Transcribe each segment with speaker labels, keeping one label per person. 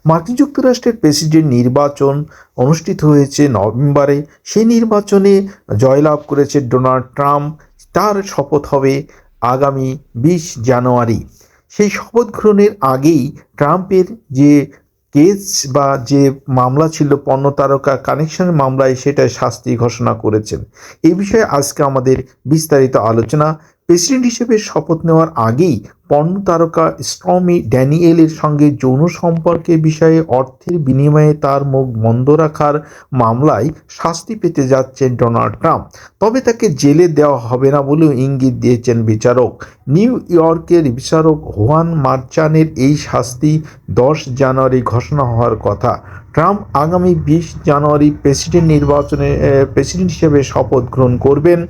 Speaker 1: মার্কিন যুক্তরাষ্ট্রের প্রেসিডেন্ট নির্বাচন অনুষ্ঠিত হয়েছে নভেম্বরে। সেই নির্বাচনে জয়লাভ করেছে ডোনাল্ড ট্রাম্প। তার শপথ হবে আগামী 20 জানুয়ারি। সেই শপথ গ্রহণের আগেই ট্রাম্পের যে কেস বা যে মামলা ছিল পণ্য তারকা কানেকশনের মামলায়, সেটায় শাস্তি ঘোষণা করেছেন। এই বিষয়ে আজকে আমাদের বিস্তারিত আলোচনা। প্রেসিডেন্ট হিসেবে শপথ নেওয়ার আগেই পর্ন তারকা স্টর্মি ড্যানিয়েলের সঙ্গে যৌন সম্পর্কের বিষয়ে অর্থের বিনিময়ে তার মুখ বন্ধ রাখার মামলায় শাস্তি পেতে যাচ্ছেন ডোনাল্ড ট্রাম্প। তবে তাকে জেলে দেওয়া হবে না বলেও ইঙ্গিত দিয়েছেন বিচারক। নিউ ইয়র্কের বিচারক হুয়ান মার্চানের এই শাস্তি 10 জানুয়ারি ঘোষণা হওয়ার কথা। ট্রাম্প আগামী 20 জানুয়ারি প্রেসিডেন্ট হিসেবে শপথ গ্রহণ করবেন।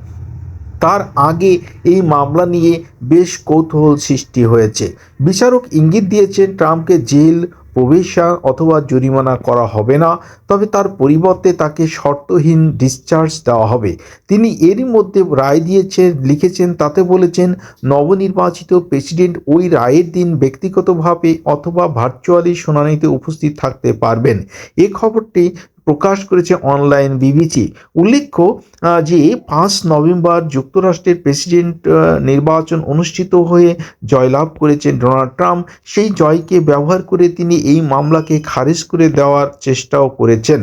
Speaker 1: তার আগে এই মামলা নিয়ে বেশ কৌতূহল সৃষ্টি হয়েছে। বিচারক ইঙ্গিত দিয়েছেন ট্রাম্পকে জেল, প্রবেশন অথবা জরিমানা করা হবে না, তবে তার পরিবর্তে তাকে শর্তহীন ডিসচার্জ দেওয়া হবে। তিনি এরই মধ্যে রায় লিখেছেন, তাতে বলেছেন নবনির্বাচিত প্রেসিডেন্ট ওই রায়ের দিন ব্যক্তিগতভাবে অথবা ভার্চুয়ালি শুনানিতে উপস্থিত থাকতে পারবেন। এ খবরটি প্রকাশ করেছে অনলাইন বিবিসি। উল্লেখ্য যে 5 নভেম্বর যুক্তরাষ্ট্রের প্রেসিডেন্ট নির্বাচন অনুষ্ঠিত হয়ে জয়লাভ করেছেন ডোনাল্ড ট্রাম্প। সেই জয়কে ব্যবহার করে তিনি এই মামলাকে খারিজ করে দেওয়ার চেষ্টাও করেছেন।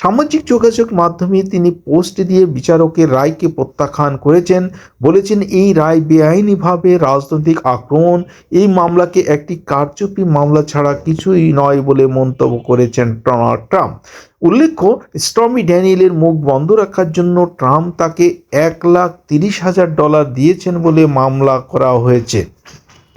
Speaker 1: সামাজিক যোগাযোগ মাধ্যমে তিনি পোস্ট দিয়ে বিচারকের রায়কে প্রত্যাখ্যান করেছেন, বলেছেন এই রায় বেআইনিভাবে রাজনৈতিক আক্রমণ। এই মামলাকে একটি কারচুপি মামলা ছাড়া কিছুই নয় বলে মন্তব্য করেছেন ডোনাল্ড ট্রাম্প। উল্লেখ্য, স্টর্মি ড্যানিয়েলের মুখ বন্ধ রাখার জন্য ট্রাম্প তাকে $1,30,000 দিয়েছেন বলে মামলা করা হয়েছে।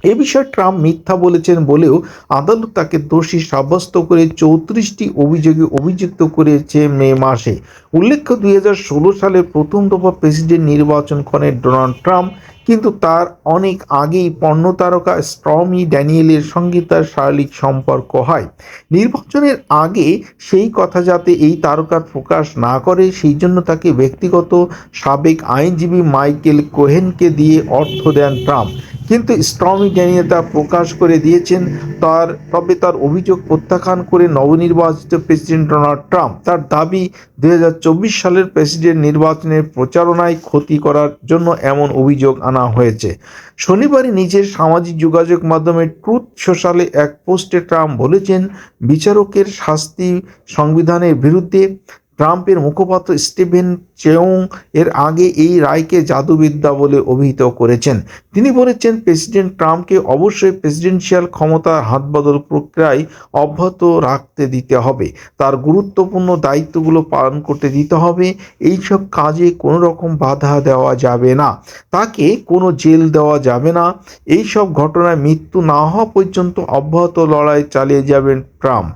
Speaker 1: এ বিষয়ে ট্রাম্প মিথ্যা বলেছেন বলেও আদালত তাকে দোষী সাব্যস্ত করে 34টি অভিযোগে অভিযুক্ত করেছে মে মাসে। উল্লেখ্য, 2016 সালে প্রথম দফা প্রেসিডেন্ট নির্বাচন করেন ডোনাল্ড ট্রাম্প, কিন্তু তার অনেক আগেই পর্ন তারকা স্টর্মি ড্যানিয়েলের সঙ্গে তার শারীরিক সম্পর্ক হয়। নির্বাচনের আগে সেই কথা যাতে এই তারকার প্রকাশ না করে, সেই জন্য তাকে ব্যক্তিগত সাবেক আইনজীবী মাইকেল কোহেনকে দিয়ে অর্থ দেন ট্রাম্প। কিন্তু স্টর্মি ড্যানিয়েল তা প্রকাশ করে দিয়েছেন। তবে তার অভিযোগ প্রত্যাখ্যান করে নবনির্বাচিত প্রেসিডেন্ট ডোনাল্ড ট্রাম্প। তার দাবি, 2024 সালের প্রেসিডেন্ট নির্বাচনের প্রচারণায় ক্ষতি করার জন্য এমন অভিযোগ আনা হয়েছে। শনিবারই নিজের সামাজিক যোগাযোগ মাধ্যমে ট্রুথ সোশ্যালে এক পোস্টে ট্রাম্প বলেছেন, বিচারকের শাস্তি সংবিধানের বিরুদ্ধে। ট্রাম্পের মুখপাত্র স্টিভেন চেয়ং এর আগে এই রায়কে জাদুবিদ্যা বলে অভিহিত করেছেন। তিনি বলেছেন, প্রেসিডেন্ট ট্রাম্পকে অবশ্যই প্রেসিডেন্সিয়াল ক্ষমতার হাতবদল প্রক্রিয়ায় অব্যাহত রাখতে দিতে হবে, তার গুরুত্বপূর্ণ দায়িত্বগুলো পালন করতে দিতে হবে। এইসব কাজে কোনো রকম বাধা দেওয়া যাবে না, তাকে কোনো জেল দেওয়া যাবে না। এইসব ঘটনায় মৃত্যু না হওয়া পর্যন্ত অব্যাহত লড়াই চালিয়ে যাবেন ট্রাম্প।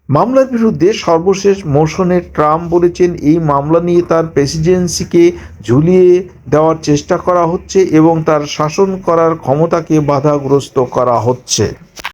Speaker 1: মামলার বিরুদ্ধে সর্বশেষ মোশনে ট্রাম্প বলেছেন, এই মামলা নিয়ে তার প্রেসিডেন্সিকে ঝুলিয়ে দেওয়ার চেষ্টা করা হচ্ছে এবং তার শাসন করার ক্ষমতাকে বাধাগ্রস্ত করা হচ্ছে।